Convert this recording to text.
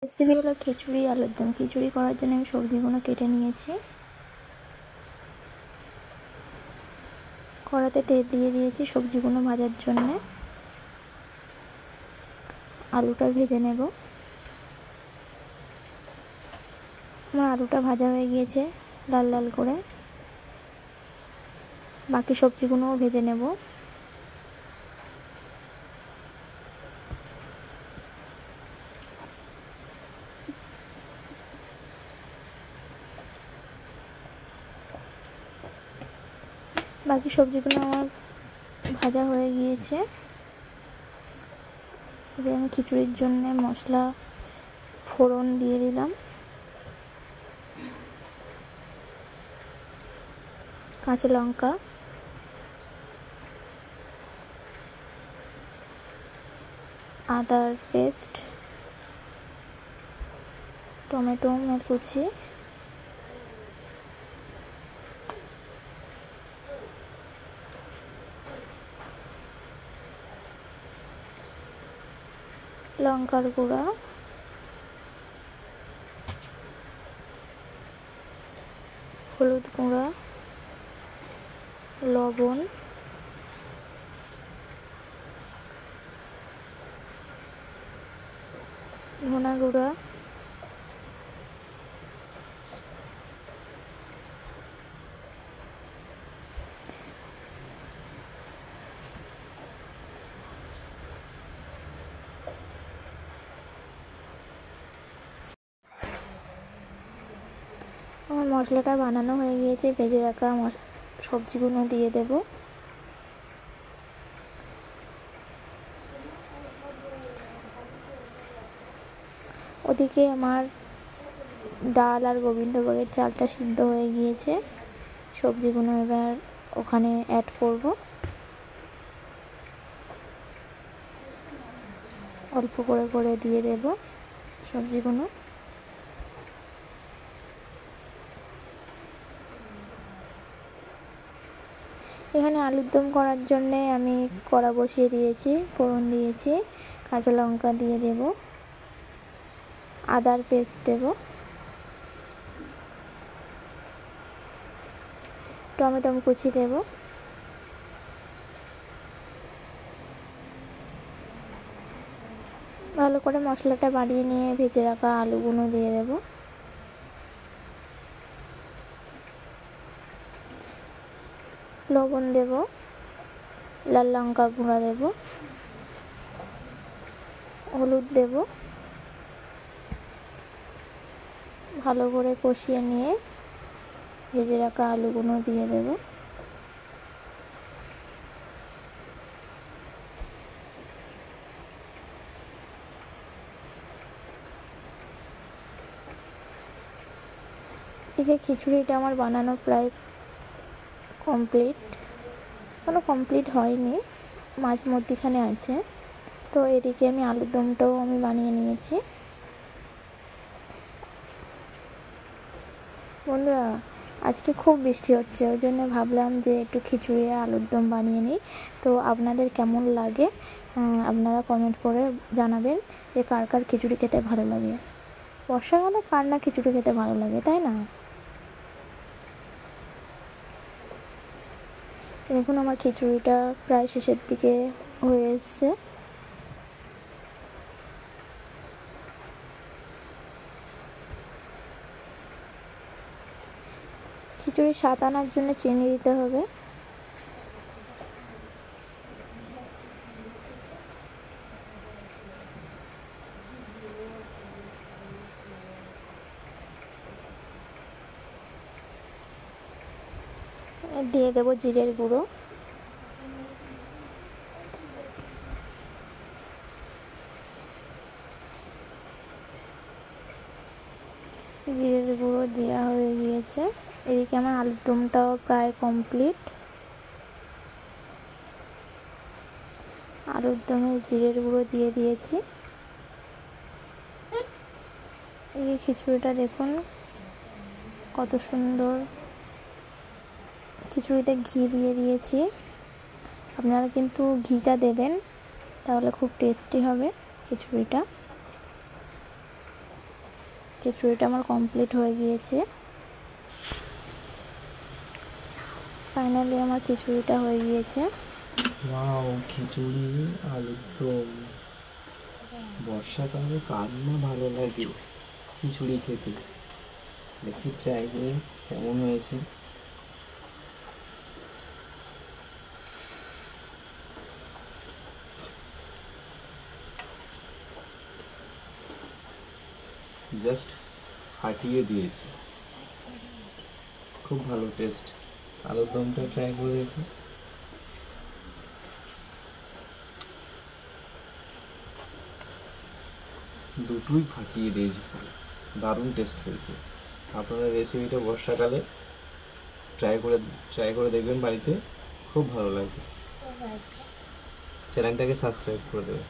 Recipe হলো খিচুড়ি আলুর দম। খিচুড়ি করার জন্য আমি সবজিগুলো কেটে নিয়েছি। কড়াতে তেল দিয়ে দিয়েছি সবজিগুলো ভাজার জন্য। আলুটা ভেজে নেব। আমার আলুটা ভাজা হয়ে গিয়েছে লাল লাল করে। বাকি সবজিগুলোও ভেজে নেব। বাকি সবজিগুলো আমার ভাজা হয়ে গিয়েছে। এবার আমি খিচুড়ির জন্য মশলা ফোড়ন দিয়ে দিলাম। কাঁচা লঙ্কা, আদার পেস্ট, টমেটো কুচি, লঙ্কার গুঁড়া, হলুদ গুঁড়া, লবণ, ধনা গুঁড়া, আমার মশলাটা বানানো হয়ে গিয়েছে। ভেজে রাখা সবজিগুলো দিয়ে দেব। ওদিকে আমার ডাল আর গোবিন্দভোগের চালটা সিদ্ধ হয়ে গিয়েছে। সবজিগুলো এবার ওখানে অ্যাড করব। অল্প করে করে দিয়ে দেব সবজিগুলো। এখানে আলুর দম করার জন্যে আমি কড়া বসিয়ে দিয়েছি, ফোড়ন দিয়েছি, কাঁচা লঙ্কা দিয়ে দেব, আদার পেস্ট দেব, টমেটো কুচি দেব, ভালো করে মশলাটা বাড়িয়ে নিয়ে ভেজে রাখা আলুগুলো দিয়ে দেব। লবণ দেব, লাল লঙ্কা গুঁড়া দেব, হলুদ দেব। ভালো করে কষিয়ে নিয়ে ভেজে রাখা আলুগুলো দিয়ে দেব। এদিকে খিচুড়িটা আমার বানানো প্রায় কমপ্লিট, কোনো কমপ্লিট হয়নি, মাঝ মধ্যিখানে আছে। তো এদিকে আমি আলুর দমটাও আমি বানিয়ে নিয়েছি। বন্ধুরা, আজকে খুব বৃষ্টি হচ্ছে, ওই জন্য ভাবলাম যে একটু খিচুড়ি আর আলুর দম বানিয়ে নিই। তো আপনাদের কেমন লাগে আপনারা কমেন্ট করে জানাবেন যে কার কার খিচুড়ি খেতে ভালো লাগে। বর্ষাকালে কার না খিচুড়ি খেতে ভালো লাগে, তাই না? দেখুন আমার খিচুড়িটা প্রায় শেষের দিকে হয়ে এসছে। খিচুড়ির স্বাদ আনার জন্য চিনি দিতে হবে। দিয়ে দেব জিরের গুঁড়ো, জিরের গুঁড়ো দেওয়া হয়ে গিয়েছে। এদিকে আমার আলুর দমটাও প্রায় কমপ্লিট। আলুর দমে জিরের গুঁড়ো দিয়ে দিয়েছি। এই খিচুড়িটা দেখুন কত সুন্দর। খিচুড়িতে ঘি দিয়ে দিয়েছি। আপনারা কিন্তু ঘিটা দেবেন, তাহলে খুব টেস্টি হবে খিচুড়িটা। খিচুড়িটা আমার কমপ্লিট হয়ে গিয়েছে। ফাইনালি আমার খিচুড়িটা হয়ে গিয়েছে। ওয়াও, খিচুড়ি আলুর দম। বর্ষাকালে কার না ভালো লাগে খিচুড়ি খেতে। দেখি ট্রাই করে কেমন হয়েছে। জাস্ট ফাটিয়ে দিয়েছে, খুব ভালো টেস্ট। আলুর দমটা ট্রাই করে দেখি। দুটোই ফাটিয়ে দিয়েছে, দারুণ টেস্ট হয়েছে। আপনারা রেসিপিটা বর্ষাকালে ট্রাই করে দেখবেন বাড়িতে, খুব ভালো লাগবে। চ্যানেলটাকে সাবস্ক্রাইব করে দেবেন।